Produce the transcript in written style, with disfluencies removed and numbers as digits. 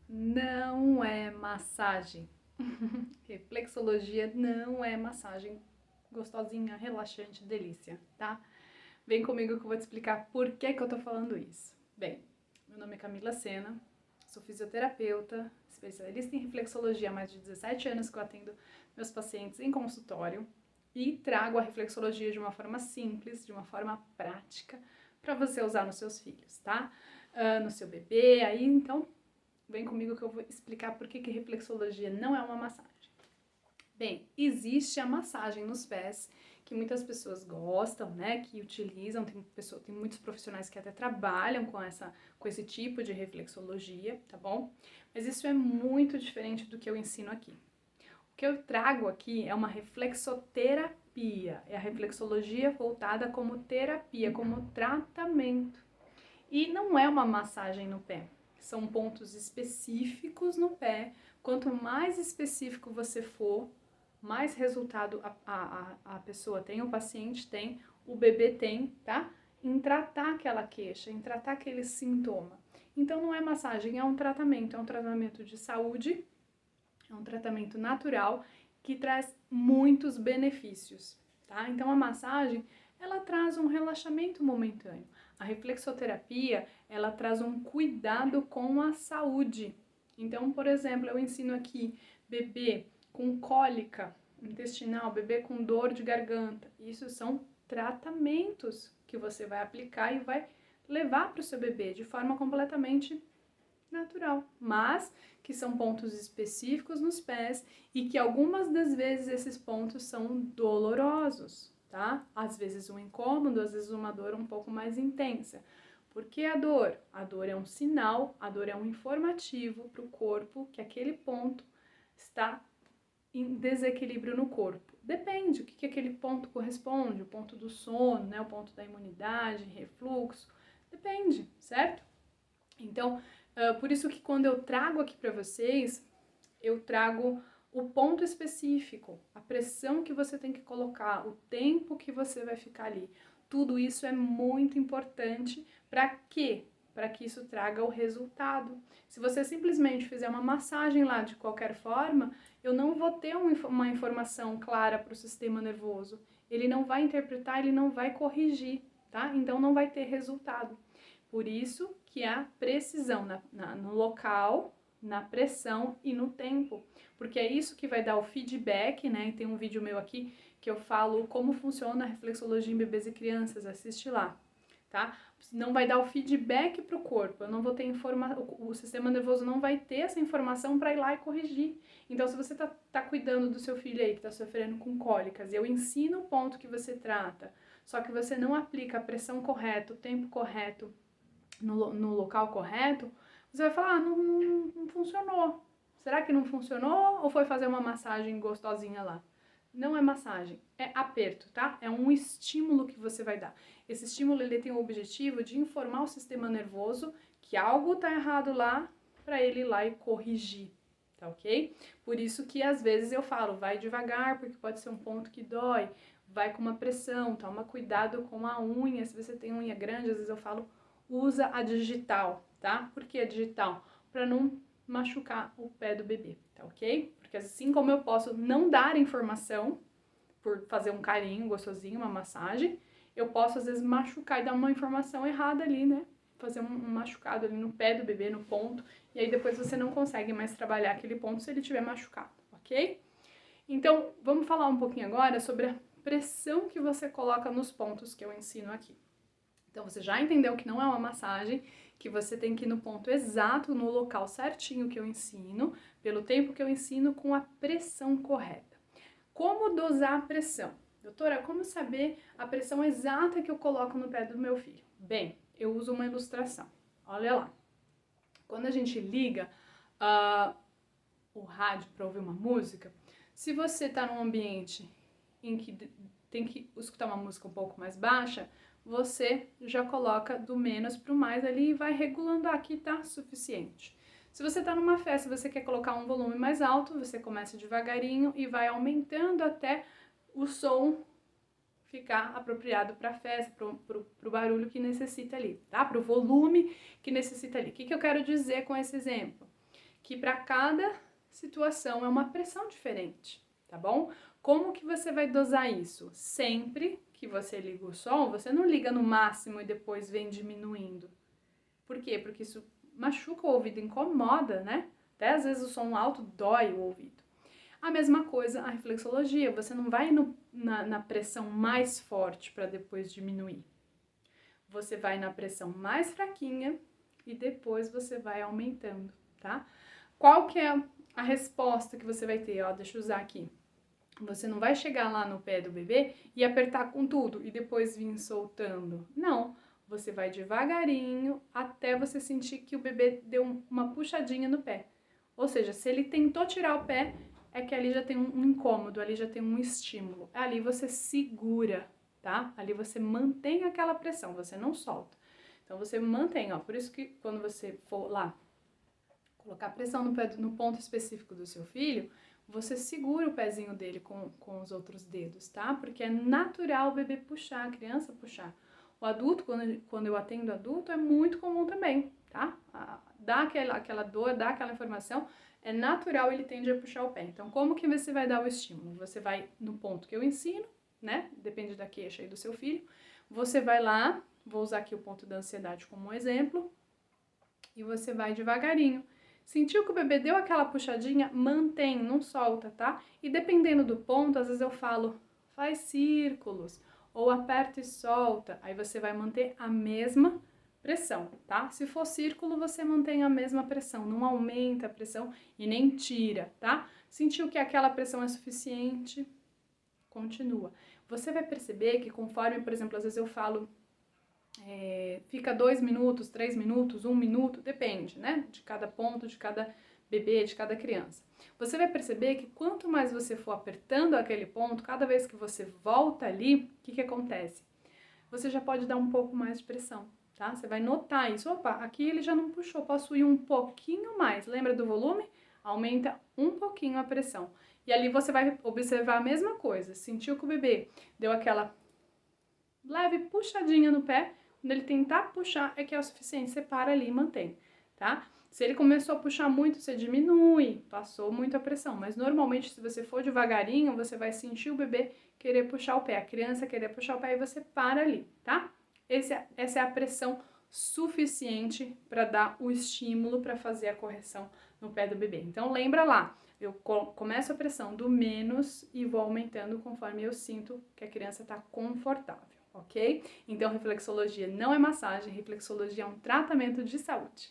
Não é massagem. Reflexologia não é massagem gostosinha, relaxante, delícia, tá? Vem comigo que eu vou te explicar por que eu tô falando isso. Bem, meu nome é Camila Sena, sou fisioterapeuta, especialista em reflexologia há mais de 17 anos que eu atendo meus pacientes em consultório e trago a reflexologia de uma forma simples, de uma forma prática, para você usar nos seus filhos, tá? No seu bebê, aí então vem comigo que eu vou explicar por que reflexologia não é uma massagem. Bem, existe a massagem nos pés, que muitas pessoas gostam, né, que utilizam, tem muitos profissionais que até trabalham com esse tipo de reflexologia, tá bom? Mas isso é muito diferente do que eu ensino aqui. O que eu trago aqui é uma reflexoterapia, é a reflexologia voltada como terapia, como tratamento. E não é uma massagem no pé, são pontos específicos no pé. Quanto mais específico você for, mais resultado a pessoa tem, o paciente tem, o bebê tem, tá? Em tratar aquela queixa, em tratar aquele sintoma. Então não é massagem, é um tratamento de saúde, é um tratamento natural que traz muitos benefícios, tá? Então a massagem, ela traz um relaxamento momentâneo. A reflexoterapia, ela traz um cuidado com a saúde. Então, por exemplo, eu ensino aqui bebê com cólica intestinal, bebê com dor de garganta. Isso são tratamentos que você vai aplicar e vai levar para o seu bebê de forma completamente natural, mas que são pontos específicos nos pés e que algumas das vezes esses pontos são dolorosos, tá? Às vezes um incômodo, às vezes uma dor um pouco mais intensa. Por que a dor? A dor é um sinal, a dor é um informativo para o corpo que aquele ponto está em desequilíbrio no corpo. Depende o que aquele ponto corresponde, o ponto do sono, né, o ponto da imunidade, refluxo, depende, certo? Então, por isso que quando eu trago aqui para vocês, eu trago o ponto específico, a pressão que você tem que colocar, o tempo que você vai ficar ali. Tudo isso é muito importante para quê? Para que isso traga o resultado. Se você simplesmente fizer uma massagem lá de qualquer forma, eu não vou ter uma informação clara para o sistema nervoso. Ele não vai interpretar, ele não vai corrigir, tá? Então não vai ter resultado. Por isso que há precisão no local, na pressão e no tempo, porque é isso que vai dar o feedback, né? E tem um vídeo meu aqui que eu falo como funciona a reflexologia em bebês e crianças, assiste lá, tá? Não vai dar o feedback para o corpo, eu não vou ter informação, o sistema nervoso não vai ter essa informação para ir lá e corrigir. Então, se você tá cuidando do seu filho aí que está sofrendo com cólicas, e eu ensino o ponto que você trata, só que você não aplica a pressão correta, o tempo correto, no local correto, você vai falar, não funcionou. Será que não funcionou ou foi fazer uma massagem gostosinha lá? Não é massagem, é aperto, tá? É um estímulo que você vai dar. Esse estímulo ele tem o objetivo de informar o sistema nervoso que algo tá errado lá para ele ir lá e corrigir, tá ok? Por isso que às vezes eu falo, vai devagar porque pode ser um ponto que dói, vai com uma pressão, toma cuidado com a unha, se você tem unha grande, às vezes eu falo usa a digital, tá? Por que a digital? Para não machucar o pé do bebê, tá ok? Porque assim como eu posso não dar informação por fazer um carinho gostosinho, uma massagem, eu posso às vezes machucar e dar uma informação errada ali, né? Fazer um machucado ali no pé do bebê, no ponto, e aí depois você não consegue mais trabalhar aquele ponto se ele tiver machucado, ok? Então, vamos falar um pouquinho agora sobre a pressão que você coloca nos pontos que eu ensino aqui. Então, você já entendeu que não é uma massagem, que você tem que ir no ponto exato, no local certinho que eu ensino, pelo tempo que eu ensino, com a pressão correta. Como dosar a pressão? Doutora, como saber a pressão exata que eu coloco no pé do meu filho? Bem, eu uso uma ilustração. Olha lá. Quando a gente liga o rádio para ouvir uma música, se você está num ambiente em que tem que escutar uma música um pouco mais baixa, você já coloca do menos para o mais ali e vai regulando aqui, tá suficiente. Se você está numa festa e você quer colocar um volume mais alto, você começa devagarinho e vai aumentando até o som ficar apropriado para a festa, para o barulho que necessita ali, tá? Para o volume que necessita ali. O que eu quero dizer com esse exemplo? que para cada situação é uma pressão diferente, tá bom? Como que você vai dosar isso? Sempre que você liga o som, você não liga no máximo e depois vem diminuindo. Por quê? Porque isso machuca o ouvido, incomoda, né? Até às vezes o som alto dói o ouvido. A mesma coisa a reflexologia, você não vai na pressão mais forte para depois diminuir. Você vai na pressão mais fraquinha e depois você vai aumentando, tá? Qual que é a resposta que você vai ter? Ó, deixa eu usar aqui. Você não vai chegar lá no pé do bebê e apertar com tudo e depois vir soltando. Não, você vai devagarinho até você sentir que o bebê deu uma puxadinha no pé. Ou seja, se ele tentou tirar o pé, é que ali já tem um incômodo, ali já tem um estímulo. Ali você segura, tá? Ali você mantém aquela pressão, você não solta. Então você mantém, ó. Por isso que quando você for lá colocar pressão no ponto específico do seu filho, você segura o pezinho dele com os outros dedos, tá? Porque é natural o bebê puxar, a criança puxar. O adulto, quando eu atendo adulto, é muito comum também, tá? Dá aquela dor, dá aquela informação, é natural, ele tende a puxar o pé. Então, como que você vai dar o estímulo? Você vai no ponto que eu ensino, né? Depende da queixa aí do seu filho. Você vai lá, vou usar aqui o ponto da ansiedade como um exemplo, e você vai devagarinho. Sentiu que o bebê deu aquela puxadinha? Mantém, não solta, tá? E dependendo do ponto, às vezes eu falo, faz círculos, ou aperta e solta. Aí você vai manter a mesma pressão, tá? Se for círculo, você mantém a mesma pressão, não aumenta a pressão e nem tira, tá? Sentiu que aquela pressão é suficiente? Continua. Você vai perceber que conforme, por exemplo, às vezes eu falo fica 2 minutos, 3 minutos, 1 minuto, depende, né? De cada ponto, de cada bebê, de cada criança. Você vai perceber que quanto mais você for apertando aquele ponto, cada vez que você volta ali, o que acontece? Você já pode dar um pouco mais de pressão, tá? Você vai notar isso. Opa, aqui ele já não puxou, posso ir um pouquinho mais. Lembra do volume? Aumenta um pouquinho a pressão. E ali você vai observar a mesma coisa. Sentiu que o bebê deu aquela leve puxadinha no pé, quando ele tentar puxar é que é o suficiente, você para ali e mantém, tá? Se ele começou a puxar muito, você diminui, passou muito a pressão, mas normalmente se você for devagarinho, você vai sentir o bebê querer puxar o pé, a criança querer puxar o pé e você para ali, tá? Essa é a pressão suficiente para dar o estímulo para fazer a correção no pé do bebê. Então lembra lá, eu começo a pressão do menos e vou aumentando conforme eu sinto que a criança está confortável. Ok? Então, reflexologia não é massagem, reflexologia é um tratamento de saúde.